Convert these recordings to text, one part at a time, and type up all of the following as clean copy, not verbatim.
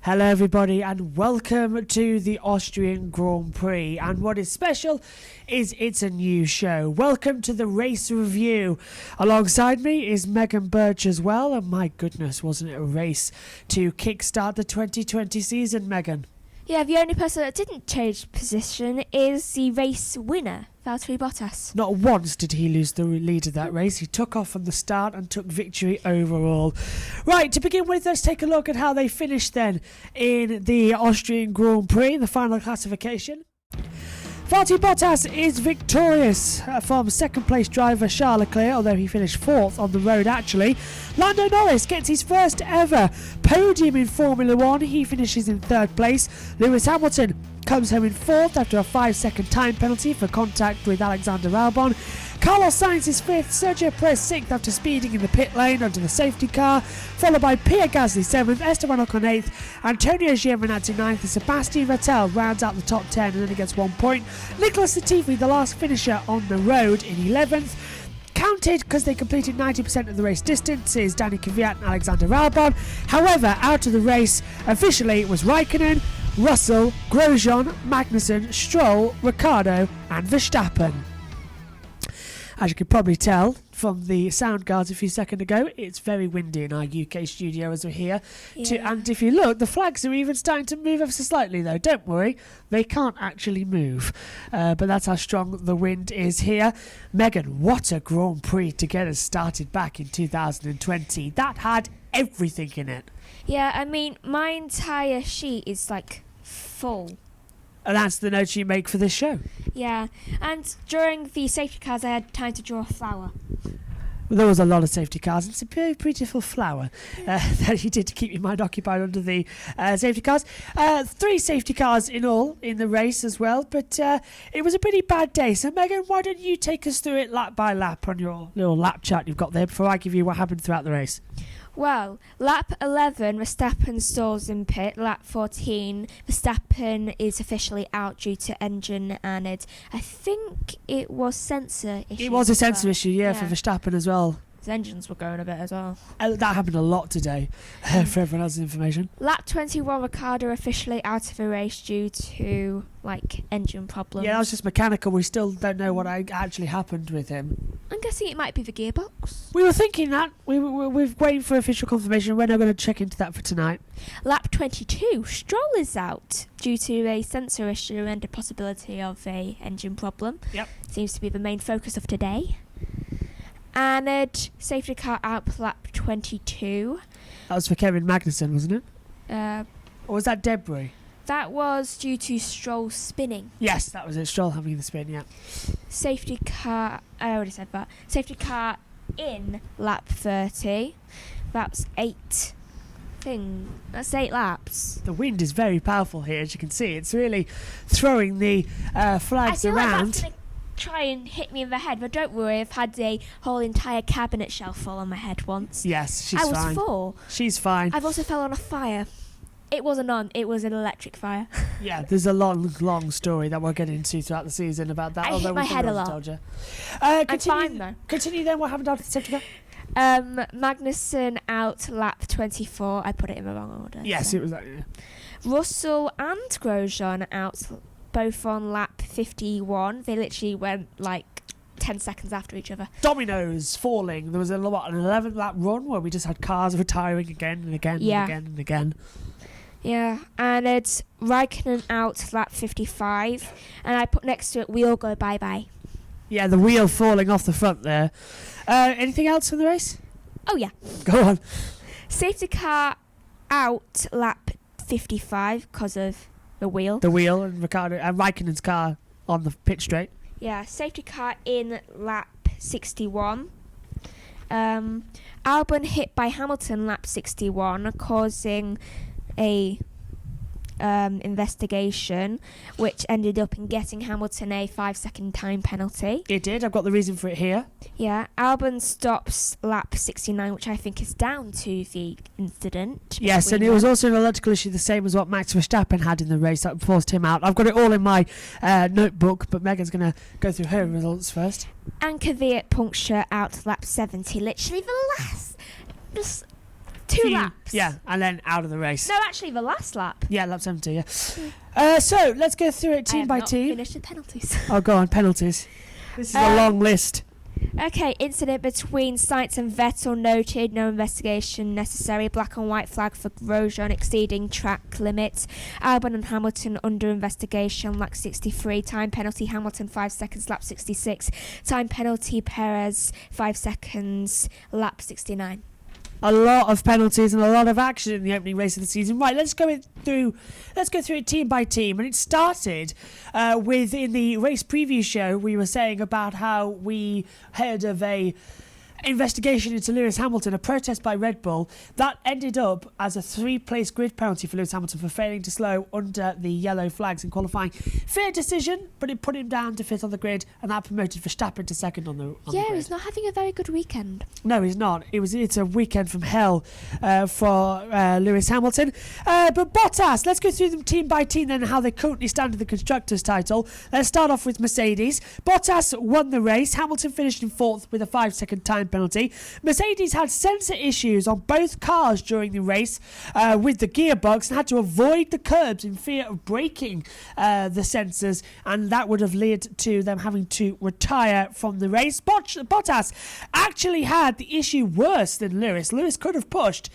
Hello everybody and welcome to the Austrian Grand Prix, and what is special is it's a new show. Welcome to the race review. Alongside me is Megan Birch as well, and my goodness, wasn't it a race to kickstart the 2020 season, Megan? Yeah, the only person that didn't change position is the race winner, Valtteri Bottas. Not once did he lose the lead of that race. He took off from the start and took victory overall. Right, to begin with, let's take a look at how they finished then in the Austrian Grand Prix, the final classification. Valtteri Bottas is victorious from second place driver Charles Leclerc, although he finished fourth on the road actually. Lando Norris gets his first ever podium in Formula 1. He finishes in third place. Lewis Hamilton comes home in fourth after a 5-second time penalty for contact with Alexander Albon. Carlos Sainz is fifth, Sergio Perez sixth after speeding in the pit lane under the safety car, followed by Pierre Gasly seventh, Esteban Ocon eighth, Antonio Giovinazzi ninth, and Sebastian Vettel rounds out the top 10 and only gets 1 point. Nicholas Latifi, the last finisher on the road, in 11th. Counted because they completed 90% of the race distance is Danny Kvyat and Alexander Albon. However, out of the race officially it was Raikkonen, Russell, Grosjean, Magnussen, Stroll, Ricciardo and Verstappen. As you can probably tell from the sound guards a few seconds ago, it's very windy in our UK studio as we're here. Yeah. And if you look, the flags are even starting to move ever so slightly though. Don't worry, they can't actually move. But that's how strong the wind is here. Megan, what a Grand Prix to get us started back in 2020. That had everything in it. Yeah, I mean, my entire sheet is like full. And that's the notes you make for this show. Yeah, and during the safety cars I had time to draw a flower. There was a lot of safety cars. It's a very beautiful flower that you did to keep your mind occupied under the safety cars. 3 safety cars in all in the race as well, but it was a pretty bad day. So Megan, why don't you take us through it lap by lap on your little lap chart you've got there before I give you what happened throughout the race? Well, lap 11, Verstappen stalls in pit. Lap 14, Verstappen is officially out due to engine and I think it was sensor issue. It was a sensor issue, for Verstappen as well. His engines were going a bit as well. That happened a lot today, for everyone else's information. Lap 21, Ricciardo officially out of the race due to, engine problems. Yeah, that was just mechanical. We still don't know what actually happened with him. I'm guessing it might be the gearbox. We were thinking that. We've waited for official confirmation. We're now going to check into that for tonight. Lap 22, Stroll is out due to a sensor issue and a possibility of a engine problem. Yep. Seems to be the main focus of today. And safety car out for lap 22. That was for Kevin Magnussen, wasn't it? Or was that Debris? That was due to Stroll spinning. Yes, that was it. Stroll having the spin, yeah. Safety car, I already said that. Safety car in lap 30. That's 8 laps. The wind is very powerful here, as you can see. It's really throwing the flags I feel around. like that's going to try and hit me in the head, but don't worry, I've had a whole entire cabinet shelf fall on my head once. Yes, she's fine. I was 4. She's fine. I've also fell on a fire. It wasn't on, it was an electric fire. Yeah, there's a long story that we'll get into throughout the season about that. I hit my head a lot. Told you. I'm fine though. Continue then, what happened after the safety car? Magnussen out lap 24. I put it in the wrong order. Yes, so. it was that, yeah. Russell and Grosjean out both on lap 51. They literally went 10 seconds after each other. Dominoes falling. There was an 11 lap run where we just had cars retiring again and again and again and again. Yeah, and it's Raikkonen out lap 55, and I put next to it, "We'll go bye-bye." Yeah, the wheel falling off the front there. Anything else from the race? Oh, yeah. Go on. Safety car out lap 55 because of the wheel. The wheel and Raikkonen's car on the pit straight. Yeah, safety car in lap 61. Albon hit by Hamilton lap 61, causing a investigation, which ended up in getting Hamilton a 5-second time penalty. It did. I've got the reason for it here. Yeah, Albon stops lap 69, which I think is down to the incident. Yes, and it was also an electrical issue, the same as what Max Verstappen had in the race that forced him out. I've got it all in my notebook, but Megan's going to go through her results first. And Kvyat puncture out lap 70, literally the last just 2 laps. Yeah, and then out of the race. No, actually, the last lap. Yeah, lap 70, yeah. So, let's go through it team by team. Finished with penalties. Oh, go on, penalties. This is a long list. Okay, incident between Sainz and Vettel noted. No investigation necessary. Black and white flag for Grosjean exceeding track limits. Albon and Hamilton under investigation. Lap 63. Time penalty Hamilton 5 seconds. Lap 66. Time penalty Perez 5 seconds. Lap 69. A lot of penalties and a lot of action in the opening race of the season. Right, let's go through it team by team. And it started with, in the race preview show, we were saying about how we heard of a investigation into Lewis Hamilton, a protest by Red Bull that ended up as a 3-place grid penalty for Lewis Hamilton for failing to slow under the yellow flags in qualifying. Fair decision, but it put him down to 5th on the grid, and that promoted Verstappen to 2nd on the grid. He's not having a very good weekend. No, he's not. It's a weekend from hell for Lewis Hamilton. But Bottas, let's go through them team by team then, and how they currently stand in the Constructors' title. Let's start off with Mercedes. Bottas won the race. Hamilton finished in 4th with a 5-second time penalty. Mercedes had sensor issues on both cars during the race with the gearbox and had to avoid the curbs in fear of breaking the sensors, and that would have led to them having to retire from the race. Bottas actually had the issue worse than Lewis. Lewis could have pushed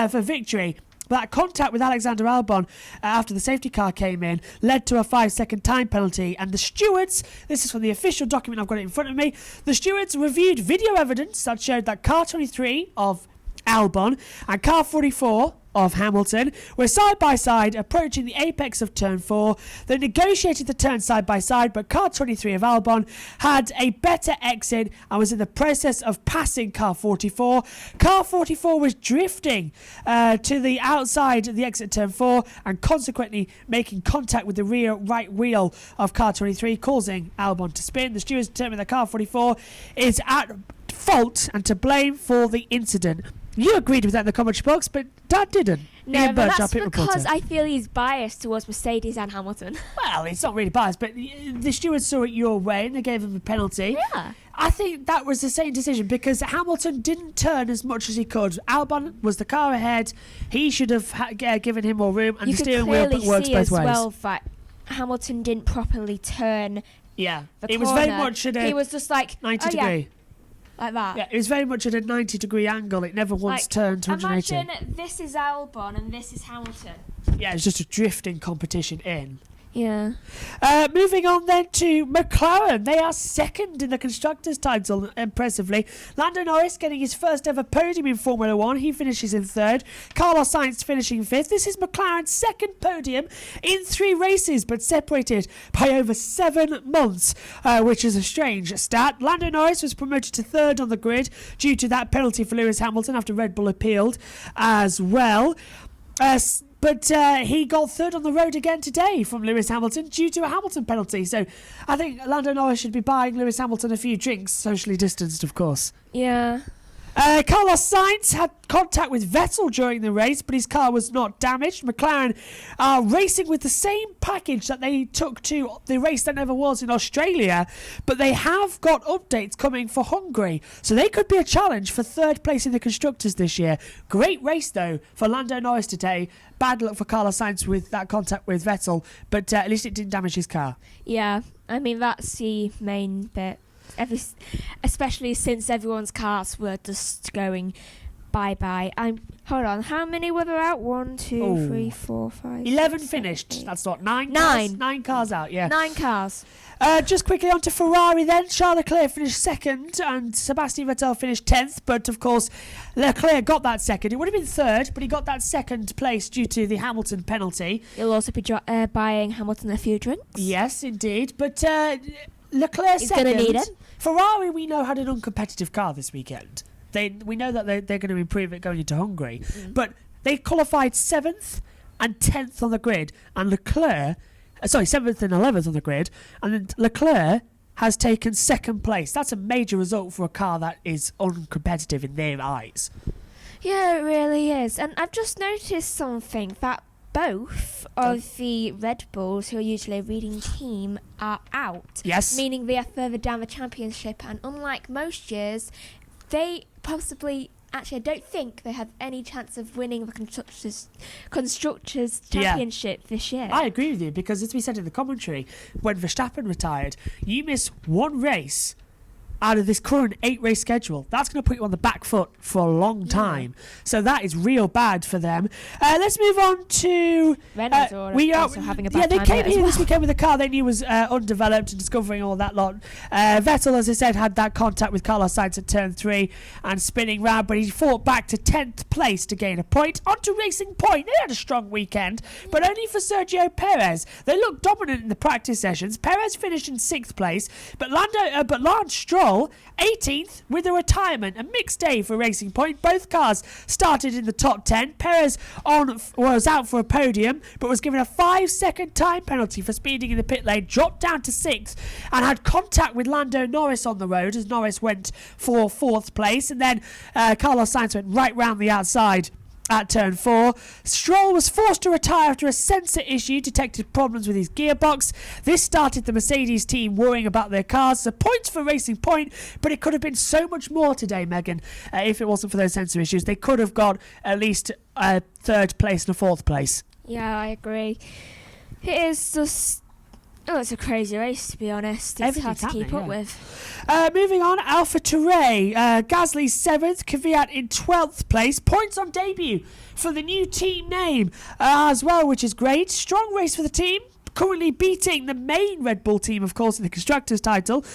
for victory. That contact with Alexander Albon after the safety car came in led to a 5-second time penalty, and the stewards, this is from the official document, I've got it in front of me, the stewards reviewed video evidence that showed that car 23 of Albon and car 44 of Hamilton were side by side approaching the apex of turn 4. They negotiated the turn side by side, but car 23 of Albon had a better exit and was in the process of passing car 44. Car 44 was drifting to the outside of the exit turn 4 and consequently making contact with the rear right wheel of car 23, causing Albon to spin. The stewards determined that car 44 is at fault and to blame for the incident. You agreed with that in the commentary box, but Dad didn't. No, Ian but Birch, our that's pit because reporter. I feel he's biased towards Mercedes and Hamilton. Well, it's not really biased, but the stewards saw it your way and they gave him a penalty. Yeah. I think that was the same decision because Hamilton didn't turn as much as he could. Albon was the car ahead. He should have given him more room, and You the could steering wheel clearly works see both as ways. well that Hamilton didn't properly turn Yeah, the it corner. was very much at He a was just like 90 oh, degree. Yeah, like that. Yeah, it was very much at a 90-degree angle. It never once Like, turned to 180. imagine this is Albon and this is Hamilton. Yeah, it's just a drifting competition in. Yeah. Moving on then to McLaren. They are 2nd in the Constructors' title, impressively. Lando Norris getting his first ever podium in Formula 1. He finishes in 3rd. Carlos Sainz finishing 5th. This is McLaren's 2nd podium in 3 races, but separated by over 7 months, which is a strange stat. Lando Norris was promoted to 3rd on the grid due to that penalty for Lewis Hamilton after Red Bull appealed as well. But he got 3rd on the road again today from Lewis Hamilton due to a Hamilton penalty. So I think Lando Norris should be buying Lewis Hamilton a few drinks, socially distanced, of course. Yeah. Carlos Sainz had contact with Vettel during the race, but his car was not damaged. McLaren are racing with the same package that they took to the race that never was in Australia, but they have got updates coming for Hungary, so they could be a challenge for 3rd place in the Constructors this year. Great race, though, for Lando Norris today. Bad luck for Carlos Sainz with that contact with Vettel, but at least it didn't damage his car. Yeah. I mean, that's the main bit. Especially since everyone's cars were just going bye-bye. Hold on, how many were there out? 1, 2, 3, 4, 5, 11 6, finished. 7, 8. That's not 9. 9. 9 cars out, yeah. 9 cars. Just quickly on to Ferrari then. Charles Leclerc finished 2nd and Sebastian Vettel finished 10th, but of course Leclerc got that 2nd. It would have been 3rd, but he got that 2nd place due to the Hamilton penalty. You'll also be buying Hamilton a few drinks. Yes, indeed. But Leclerc He's 2nd. going to need it. Ferrari, we know, had an uncompetitive car this weekend. We know that they're going to improve it going into Hungary. But they qualified 7th and 10th on the grid, and Leclerc... 7th and 11th on the grid, and then Leclerc has taken 2nd place. That's a major result for a car that is uncompetitive in their eyes. Yeah, it really is. And I've just noticed something, that both of the Red Bulls, who are usually a leading team, are out. Yes. Meaning they are further down the championship, and unlike most years, they possibly actually, I don't think they have any chance of winning the Constructors' Championship this year. I agree with you, because as we said in the commentary, when Verstappen retired, you miss one race out of this current 8-race schedule. That's going to put you on the back foot for a long time. So that is real bad for them. Let's move on to... Renault also having a bad they time came there as here this well. weekend with a car they knew was undeveloped and discovering all that lot. Vettel, as I said, had that contact with Carlos Sainz at turn 3 and spinning round, but he fought back to 10th place to gain a point. On to Racing Point. They had a strong weekend, but only for Sergio Perez. They looked dominant in the practice sessions. Perez finished in 6th place, but Lance Stroll 18th with a retirement. A mixed day for Racing Point. Both cars started in the top 10. Perez was out for a podium, but was given a 5-second time penalty for speeding in the pit lane, dropped down to 6th, and had contact with Lando Norris on the road as Norris went for 4th place, and then Carlos Sainz went right round the outside at turn 4. Stroll was forced to retire after a sensor issue detected problems with his gearbox. This started the Mercedes team worrying about their cars. So points for Racing Point, but it could have been so much more today, Megan, if it wasn't for those sensor issues. They could have got at least a 3rd place and a 4th place. Yeah, I agree. It is just... Oh, it's a crazy race, to be honest. It's hard to keep up with. Moving on, AlphaTauri. Gasly 7th, Kvyat in 12th place. Points on debut for the new team name as well, which is great. Strong race for the team. Currently beating the main Red Bull team, of course, in the Constructors' title,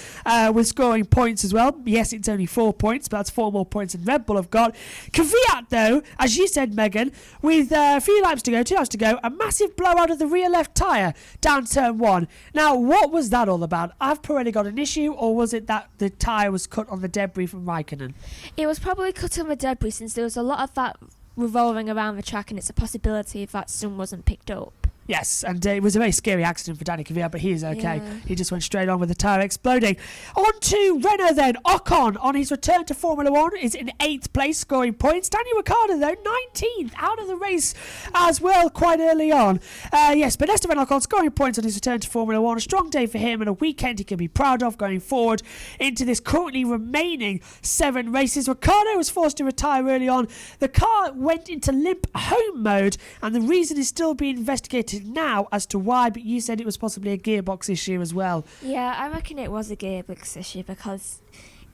with scoring points as well. Yes, it's only 4 points, but that's 4 more points than Red Bull have got. Kvyat, though, as you said, Megan, with a few laps to go, 2 laps to go, a massive blowout of the rear left tyre down turn 1. Now, what was that all about? Have Pirelli got an issue, or was it that the tyre was cut on the debris from Raikkonen? It was probably cut on the debris, since there was a lot of that revolving around the track, and it's a possibility if that sun wasn't picked up. Yes, and it was a very scary accident for Danny Kvyat, but he is okay. Yeah. He just went straight on with the tyre exploding. On to Renault then. Ocon, on his return to Formula 1, is in 8th place, scoring points. Daniel Ricciardo, though, 19th, out of the race as well, quite early on. Yes, but Esteban Ocon scoring points on his return to Formula 1. A strong day for him and a weekend he can be proud of going forward into this currently remaining 7 races. Ricciardo was forced to retire early on. The car went into limp home mode, and the reason is still being investigated now as to why, but you said it was possibly a gearbox issue as well. Yeah, I reckon it was a gearbox issue, because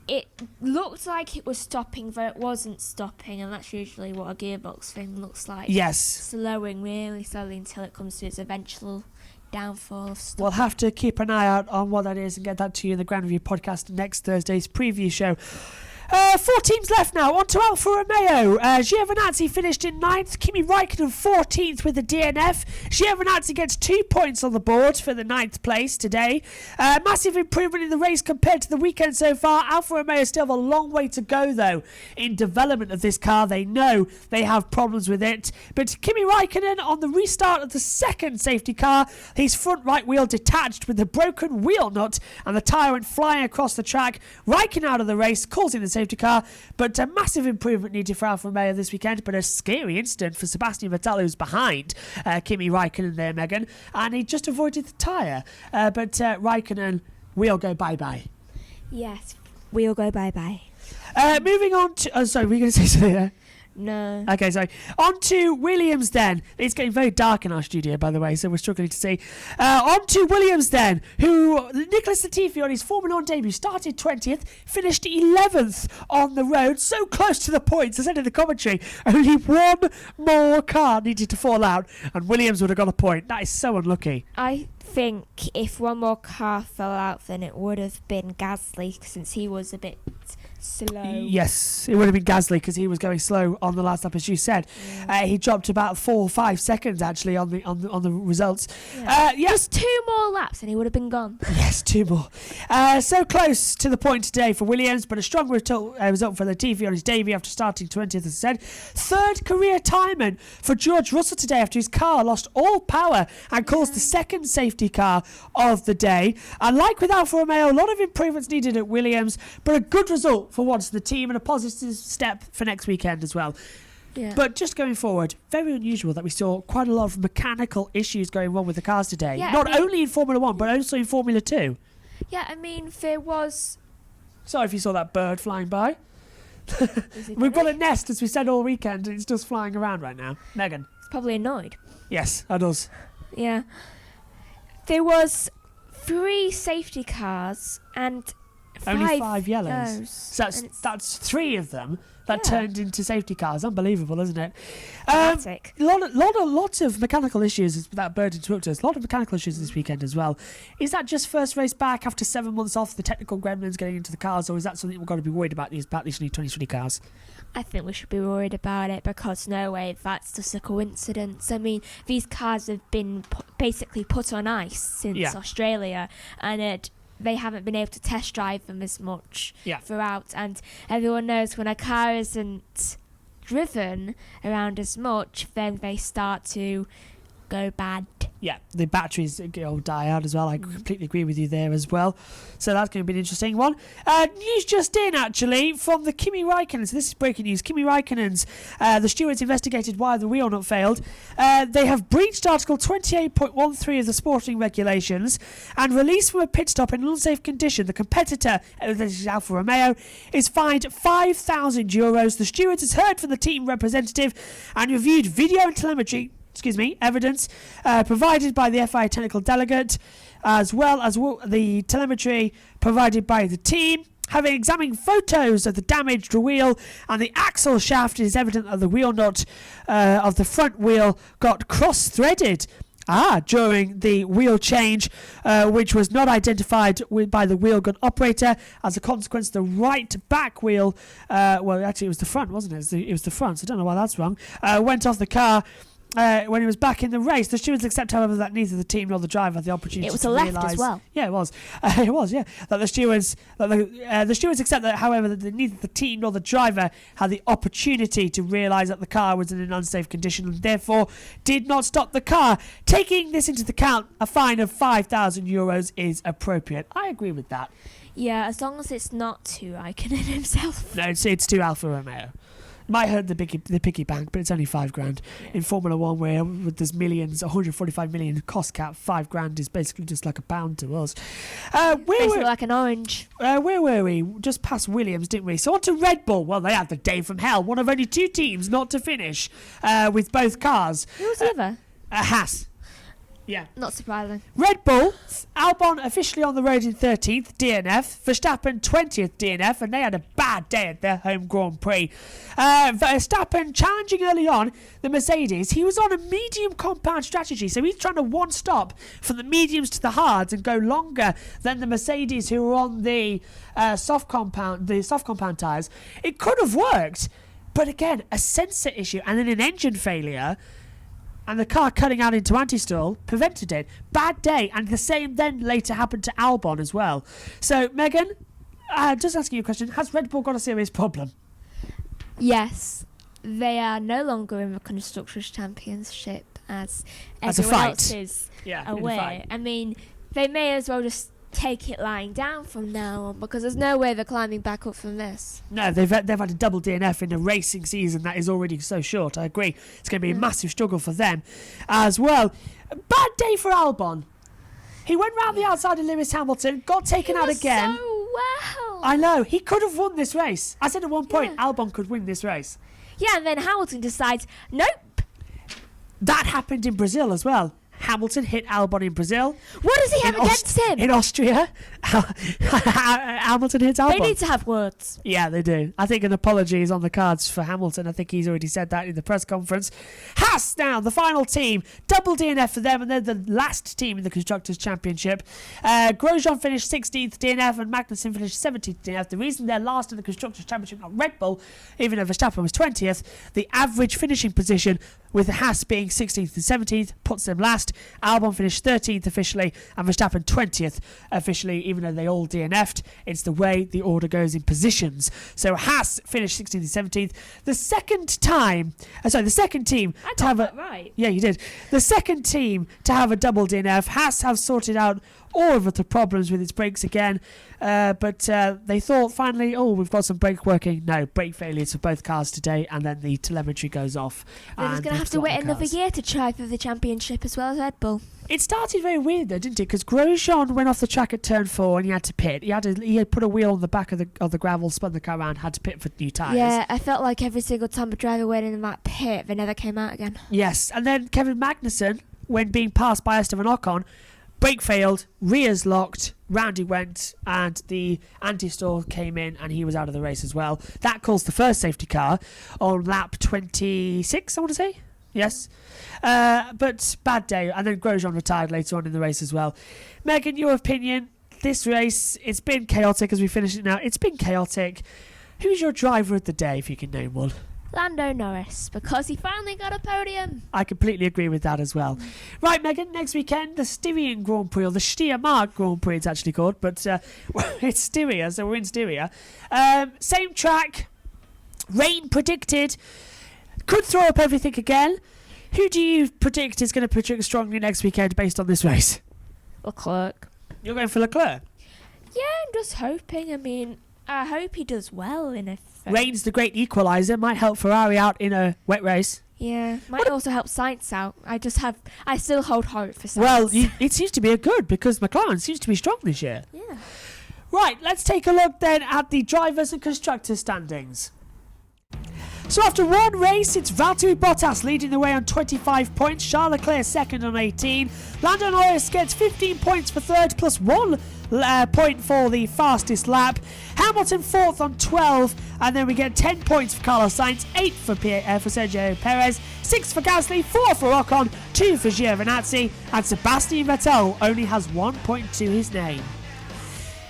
it looked like it was stopping, but it wasn't stopping, and that's usually what a gearbox thing looks like. Yes. Slowing really slowly until it comes to its eventual downfall of stuff. We'll have to keep an eye out on what that is and get that to you in the Grand Review podcast next Thursday's preview show. 4 teams left now. On to Alfa Romeo. Giovinazzi finished in 9th. Kimi Raikkonen 14th with the DNF. Giovinazzi gets 2 points on the board for the 9th place today. Massive improvement in the race compared to the weekend so far. Alfa Romeo still have a long way to go, though, in development of this car. They know they have problems with it. But Kimi Raikkonen, on the restart of the 2nd safety car, his front right wheel detached with a broken wheel nut, and the tyre went flying across the track. Raikkonen out of the race, causing the safety car, but a massive improvement needed for Alfa Romeo this weekend, but a scary incident for Sebastian Vettel, who's behind Kimi Raikkonen there, Megan, and he just avoided the tyre, but Raikkonen will go bye-bye. Yes, we'll go bye-bye. Moving on to... sorry, were you going to say something there? No. Okay, sorry. On to Williams then. It's getting very dark in our studio, by the way, so we're struggling to see. On to Williams then, who Nicholas Latifi on his Formula 1 debut started 20th, finished 11th on the road, so close to the points. I said in the commentary, only one more car needed to fall out, and Williams would have got a point. That is so unlucky. I think if one more car fell out, then it would have been Gasly, since he was a bit slow. Yes, it would have been Gasly because he was going slow on the last lap, as you said. He dropped about 4 or 5 seconds actually on the results. Just 2 more laps and he would have been gone. Yes, 2 more. So close to the point today for Williams, but a strong result for Latifi on his debut after starting 20th, as I said. 3rd career retirement for George Russell today after his car lost all power and caused the 2nd safety car of the day. And like with Alfa Romeo, a lot of improvements needed at Williams, but a good result for once the team and a positive step for next weekend as well. Yeah. But just going forward, very unusual that we saw quite a lot of mechanical issues going wrong with the cars today. Yeah, Not only in Formula 1, but also in Formula 2. Yeah, I mean, there was... Sorry if you saw that bird flying by. Is he We've got gonna? a nest, as we said all weekend, and it's just flying around right now. Megan. He's probably annoyed. Yes, that does. Yeah. There was 3 safety cars and Only 5 yellows. those. So And it's that's 3 of them that Yeah. turned into safety cars. Unbelievable, isn't it? dramatic. Lots of mechanical issues. That bird interrupted us. A lot of mechanical issues this weekend as well. Is that just first race back after 7 months off, the technical gremlins getting into the cars, or is that something we've got to be worried about these new 2020 cars? I think we should be worried about it because no way that's just a coincidence. I mean, these cars have been basically put on ice since Yeah. Australia, and they haven't been able to test drive them as much Yeah. throughout. And everyone knows when a car isn't driven around as much, then they start to go bad. Yeah, the batteries all die out as well. I completely agree with you there as well. So that's going to be an interesting one. News just in, actually, from the Kimi Räikkönen. So this is breaking news. Kimi Räikkönen's, the stewards investigated why the wheel nut failed. They have breached Article 28.13 of the sporting regulations and released from a pit stop in an unsafe condition. The competitor, this is Alfa Romeo, is fined €5,000. The stewards has heard from the team representative and reviewed video and telemetry evidence provided by the FIA technical delegate, as well as the telemetry provided by the team. Having examined photos of the damaged wheel and the axle shaft, it is evident that the wheel nut of the front wheel got cross-threaded during the wheel change, which was not identified by the wheel gun operator. As a consequence, the right back wheel, well, actually it was the front, wasn't it? It was the front, so I don't know why that's wrong, went off the car when he was back in the race. The stewards accept, however, that neither the team nor the driver had the opportunity It was to a left realise. as well. Yeah, it was. It was, yeah. That the stewards accept that, however, that neither the team nor the driver had the opportunity to realise that the car was in an unsafe condition and therefore did not stop the car. Taking this into account, a fine of €5,000 is appropriate. I agree with that. Yeah, as long as it's not to Räikkönen himself. No, it's to Alfa Romeo. Might hurt the piggy bank, but it's only $5,000. In Formula One, where there's millions, 145 million cost cap, $5,000 is basically just like a pound to us. Basically like an orange. Where were we? Just past Williams, didn't we? So on to Red Bull. Well, they had the day from hell. One of only 2 teams not to finish with both cars. Who was the other? Haas. Yeah. Not surprising. Red Bull, Albon officially on the road in 13th, DNF. Verstappen 20th, DNF, and they had a bad day at their home Grand Prix. Verstappen challenging early on the Mercedes. He was on a medium compound strategy, so he's trying to one stop from the mediums to the hards and go longer than the Mercedes who were on the soft compound tyres. It could have worked, but again, a sensor issue and then an engine failure. And the car cutting out into anti-stall prevented it. Bad day. And the same then later happened to Albon as well. So, Megan, just asking you a question. Has Red Bull got a serious problem? Yes, they are no longer in the Constructors' Championship as As a everyone fight. else is Yeah, in a aware. fight. I mean, they may as well just take it lying down from now on because there's no way they're climbing back up from this. No, they've had a double DNF in a racing season that is already so short. I agree. It's going to be a massive struggle for them as well. Bad day for Albon. He went round the outside of Lewis Hamilton, got taken out again. So well. I know. He could have won this race. I said at one point, Albon could win this race. Yeah, and then Hamilton decides, nope. That happened in Brazil as well. Hamilton hit Albon in Brazil. What does he have against him? In Austria, Hamilton hits Albon. They need to have words. Yeah, they do. I think an apology is on the cards for Hamilton. I think he's already said that in the press conference. Haas now, the final team. Double DNF for them, and they're the last team in the Constructors' Championship. Grosjean finished 16th DNF, and Magnussen finished 17th DNF. The reason they're last in the Constructors' Championship, not Red Bull, even though Verstappen was 20th, the average finishing position with Haas being 16th and 17th puts them last. Albon finished 13th officially, and Verstappen 20th officially, even though they all DNF'd. It's the way the order goes in positions. So Haas finished 16th and 17th. The second team I to have got a... that right. Yeah, you did. The second team to have a double DNF. Haas have sorted out all of the problems with its brakes again, but they thought finally, we've got some brake working. No, brake failures for both cars today, and then the telemetry goes off. They're just going to have to wait another year to try for the championship as well as Red Bull. It started very weird though, didn't it? Because Grosjean went off the track at turn 4 and he had to pit. He had put a wheel on the back of the gravel, spun the car around, had to pit for new tyres. Yeah, I felt like every single time a driver went in that pit, they never came out again. Yes, and then Kevin Magnussen, when being passed by Esteban Ocon, brake failed, rears locked, round he went, and the anti-stall came in and he was out of the race as well. That caused the first safety car on lap 26, I want to say. Yes. But bad day. And then Grosjean retired later on in the race as well. Megan, your opinion? This race, it's been chaotic as we finish it now. It's been chaotic. Who's your driver of the day, if you can name one? Lando Norris, because he finally got a podium. I completely agree with that as well. Right, Megan, next weekend, the Styrian Grand Prix, or the Steiermark Grand Prix it's actually called, but it's Styria, so we're in Styria. Same track, rain predicted. Could throw up everything again. Who do you predict is going to predict strongly next weekend based on this race? Leclerc. You're going for Leclerc? Yeah, I'm just hoping. I mean, I hope he does well in a... Rain's the great equaliser. Might help Ferrari out in a wet race. Yeah, might also help Sainz out. I still hold hope for Sainz. Well, it seems to be a good, because McLaren seems to be strong this year. Yeah. Right, let's take a look then at the drivers and constructors standings. So after one race, it's Valtteri Bottas leading the way on 25 points, Charles Leclerc second on 18, Lando Norris gets 15 points for third plus 1 point for the fastest lap, Hamilton fourth on 12, and then we get 10 points for Carlos Sainz, 8 for Sergio Perez, 6 for Gasly, 4 for Ocon, 2 for Giovinazzi, and Sebastian Vettel only has 1 point to his name.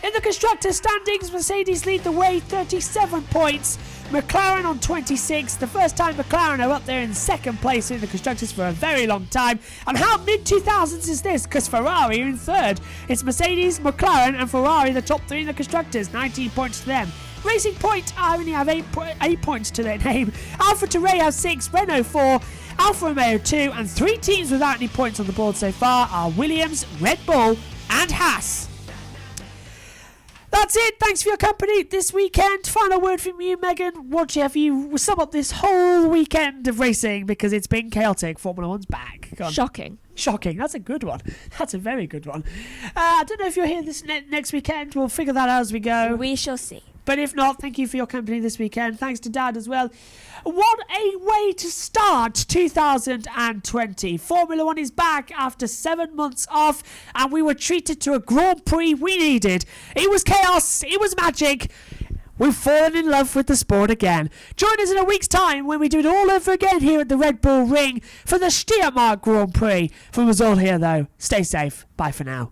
In the constructors standings, Mercedes lead the way, 37 points. McLaren on 26, the first time McLaren are up there in second place in the constructors for a very long time. And how mid-2000s is this? Because Ferrari are in third. It's Mercedes, McLaren and Ferrari, the top 3 in the constructors, 19 points to them. Racing Point only have 8 points to their name. Alfa Romeo 6, Renault 4, Alfa Romeo 2, and 3 teams without any points on the board so far are Williams, Red Bull and Haas. That's it. Thanks for your company this weekend. Final word from you, Megan. What have you sum up this whole weekend of racing? Because it's been chaotic. Formula One's back. Go on. Shocking. That's a good one. That's a very good one. I don't know if you're here this next weekend. We'll figure that out as we go. We shall see. But if not, thank you for your company this weekend. Thanks to Dad as well. What a way to start 2020. Formula One is back after 7 months off, and we were treated to a Grand Prix we needed. It was chaos. It was magic. We've fallen in love with the sport again. Join us in a week's time when we do it all over again here at the Red Bull Ring for the Steiermark Grand Prix. From us all here, though, stay safe. Bye for now.